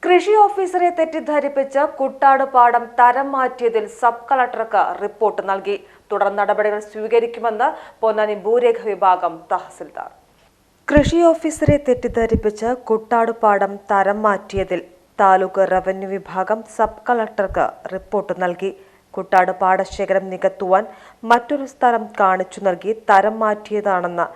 കൃഷി ഓഫീസറെ തെറ്റിദ്ധരിപ്പിച്ച് കുട്ടാട് പാടം തരം മാറ്റിയതിൽ സബ് കളക്ടർക്ക് റിപ്പോർട്ട് നൽകി. തുടർ നടപടികൾ സ്വീകരിക്കുമെന്ന് പൊന്നാനി ഭൂരേഖ വിഭാഗം തഹസിൽദാർ. കൃഷി ഓഫീസറെ തെറ്റിദ്ധരിപ്പിച്ച് കുട്ടാട് പാടം തരം മാറ്റിയതിൽ താലൂക്ക് റവന്യൂ വിഭാഗം സബ് കളക്ടർക്ക് റിപ്പോർട്ട് നൽകി. കുട്ടാട് പാടശേഖരം നികത്തുവാൻ മറ്റൊരു സ്ഥലം കാണിച്ചു നൽകി തരം മാറ്റിയതാണെന്ന്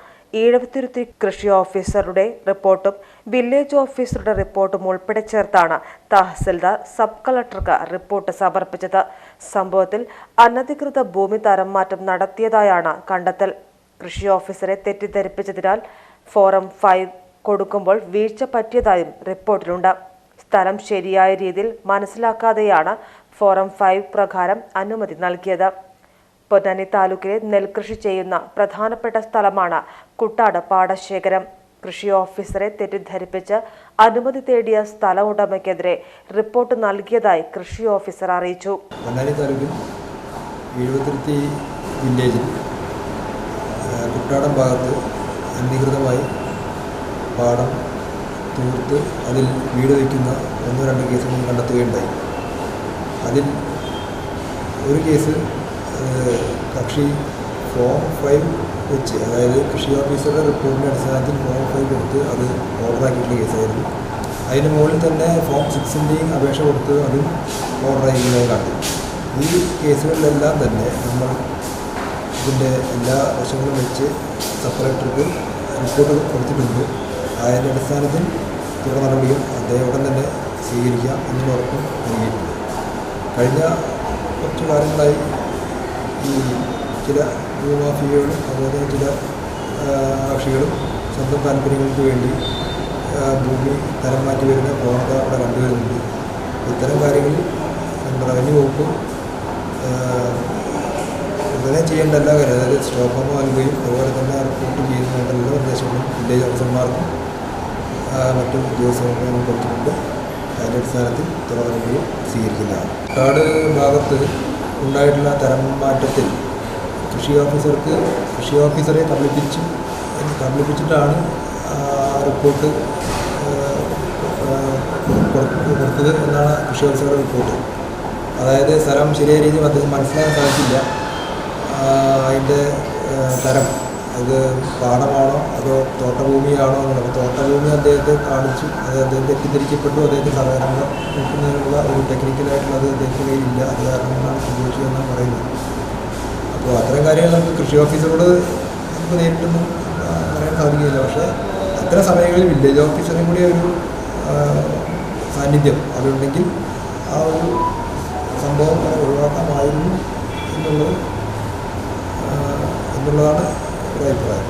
ഈഴവത്തുരുത്തി കൃഷി ഓഫീസറുടെ റിപ്പോർട്ടും വില്ലേജ് ഓഫീസറുടെ റിപ്പോർട്ടും ഉൾപ്പെടെ ചേർത്താണ് തഹസിൽദാർ സബ് കളക്ടർക്ക് റിപ്പോർട്ട് സമർപ്പിച്ചത്. സംഭവത്തിൽ അനധികൃത ഭൂമി തരം മാറ്റം നടത്തിയതായാണ് കണ്ടെത്തൽ. കൃഷി ഓഫീസറെ തെറ്റിദ്ധരിപ്പിച്ചതിനാൽ ഫോറം 5 കൊടുക്കുമ്പോൾ വീഴ്ച പറ്റിയതായും റിപ്പോർട്ടിലുണ്ട്. സ്ഥലം ശരിയായ രീതിയിൽ മനസ്സിലാക്കാതെയാണ് ഫോറം 5 പ്രകാരം അനുമതി നൽകിയത്. പൊന്നാനി താലൂക്കിലെ നെൽകൃഷി ചെയ്യുന്ന പ്രധാനപ്പെട്ട സ്ഥലമാണ് കുട്ടാട് പാടശേഖരം. കൃഷി ഓഫീസറെ തെറ്റിദ്ധരിപ്പിച്ച് അനുമതി തേടിയ സ്ഥല ഉടമയ്ക്കെതിരെ റിപ്പോർട്ട് നൽകിയതായി കൃഷി ഓഫീസർ അറിയിച്ചു. പൊന്നാനി താലൂക്കിൽ ഈഴവത്തുരുത്തി വില്ലേജിൽ കുട്ടാടം ഭാഗത്ത് അനധികൃതമായി പാടം തൂർത്ത് അതിൽ വീട് വയ്ക്കുന്ന 1-2 കേസുകൾ കണ്ടെത്തുകയുണ്ടായി. അതിൽ ഒരു കേസ് കക്ഷി ഫോം 5 വെച്ച്, അതായത് കൃഷി ഓഫീസറുടെ റിപ്പോർട്ടിൻ്റെ അടിസ്ഥാനത്തിൽ ഫോം 5 കൊടുത്ത് അത് ഓർഡറാക്കിയിട്ടുള്ള കേസായിരുന്നു. അതിന് മുകളിൽ തന്നെ ഫോം 6ൻ്റെയും അപേക്ഷ കൊടുത്ത് അതും ഓർഡറായിരിക്കുന്നതായി കണ്ടു. ഈ കേസുകളിലെല്ലാം തന്നെ നമ്മൾ ഇതിൻ്റെ എല്ലാ വശങ്ങളും വെച്ച് സബ് കളക്ടർക്ക് റിപ്പോർട്ട് കൊടുത്തിട്ടുണ്ട്. അതിൻ്റെ അടിസ്ഥാനത്തിൽ തുടർ നടപടിയും അദ്ദേഹം തന്നെ സ്വീകരിക്കാം എന്നുള്ള ഉറപ്പും നൽകിയിട്ടുണ്ട്. കഴിഞ്ഞ കുറച്ച് കാലങ്ങളായി ഈ ചില ഭൂമാഫിയകളും അതുപോലെ ചില കക്ഷികളും സ്വന്തം താല്പര്യങ്ങൾക്ക് വേണ്ടി ഭൂമി തരം മാറ്റി വരുന്ന പ്രവണത അവിടെ കണ്ടുവരുന്നുണ്ട്. ഇത്തരം കാര്യങ്ങളിൽ റവന്യൂ വകുപ്പ് ഉടനെ ചെയ്യേണ്ട എല്ലാ കാര്യം, അതായത് സ്റ്റോപ്പ് നൽകുകയും അതുപോലെ തന്നെ റിപ്പോർട്ട് ചെയ്യുന്നതിനുള്ള നിർദ്ദേശങ്ങളും വില്ലേജ് ഓഫീസർമാർക്കും മറ്റു ഉദ്യോഗസ്ഥർക്കും കൊടുത്തിട്ടുണ്ട്. അതിൻ്റെ അടിസ്ഥാനത്തിൽ തുടർ നടപടികൾ സ്വീകരിക്കുന്നതാണ്. കുട്ടാട് ഭാഗത്ത് ഉണ്ടായിട്ടുള്ള തരം മാറ്റത്തിൽ കൃഷി ഓഫീസറെ കബളിപ്പിച്ചിട്ടാണ് റിപ്പോർട്ട് കൊടുത്തത് എന്നാണ് കൃഷി ഓഫീസറുടെ റിപ്പോർട്ട്. അതായത് സ്ഥലം ശരിയായ രീതിയിൽ അദ്ദേഹം മനസ്സിലാക്കാൻ സാധിച്ചില്ല. അതിൻ്റെ തരം അത് പാടമാണോ അതോ തോട്ടഭൂമിയാണോ എന്നുള്ളത്. അപ്പോൾ തോട്ടഭൂമി അദ്ദേഹത്തെ കാണിച്ചു, അത് അദ്ദേഹം തെറ്റിദ്ധരിക്കപ്പെട്ടു. അദ്ദേഹത്തെ സഹകരണം നോക്കുന്നതിനുള്ള ഒരു ടെക്നിക്കലായിട്ടുള്ള അത് അദ്ദേഹത്തിൻ്റെ കയ്യിലില്ല. അത് കാരണമാണ് സംഭവിച്ചു എന്നാണ് പറയുന്നത്. അപ്പോൾ അത്തരം കാര്യങ്ങൾ നമുക്ക് കൃഷി ഓഫീസറോട് നമുക്ക് നേരിട്ടൊന്നും പറയാൻ സാധിക്കില്ല. പക്ഷേ അത്തരം സമയങ്ങളിൽ വില്ലേജ് ഓഫീസറും കൂടി ഒരു സാന്നിധ്യം അതുണ്ടെങ്കിൽ ആ ഒരു സംഭവം ഒഴിവാക്കാമായിരുന്നു എന്നുള്ളതാണ് ഒരു അഭിപ്രായം.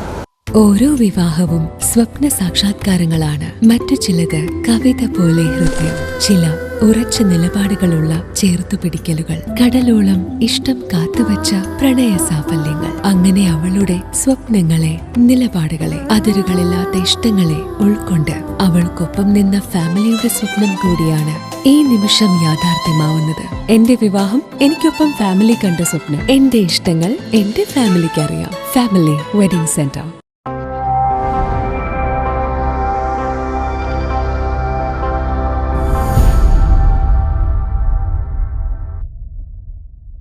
ഓരോ വിവാഹവും സ്വപ്ന സാക്ഷാത്കാരങ്ങളാണ്. മറ്റു ചിലത് കവിത പോലെ ഹൃദയം, ചില ഉറച്ച നിലപാടുകളുള്ള ചേർത്തുപിടിക്കലുകൾ, കടലോളം ഇഷ്ടം കാത്തുവച്ച പ്രണയ സാഫല്യങ്ങൾ. അങ്ങനെ അവളുടെ സ്വപ്നങ്ങളെ, നിലപാടുകളെ, അതിരുകളില്ലാത്ത ഇഷ്ടങ്ങളെ ഉൾക്കൊണ്ട് അവൾക്കൊപ്പം നിന്ന ഫാമിലിയുടെ സ്വപ്നം കൂടിയാണ് ഈ നിമിഷം യാഥാർത്ഥ്യമാവുന്നത്. എന്റെ വിവാഹം എനിക്കൊപ്പം ഫാമിലി കണ്ട സ്വപ്നം. എന്റെ ഇഷ്ടങ്ങൾ എന്റെ ഫാമിലിക്ക് അറിയാം. Family wedding centre.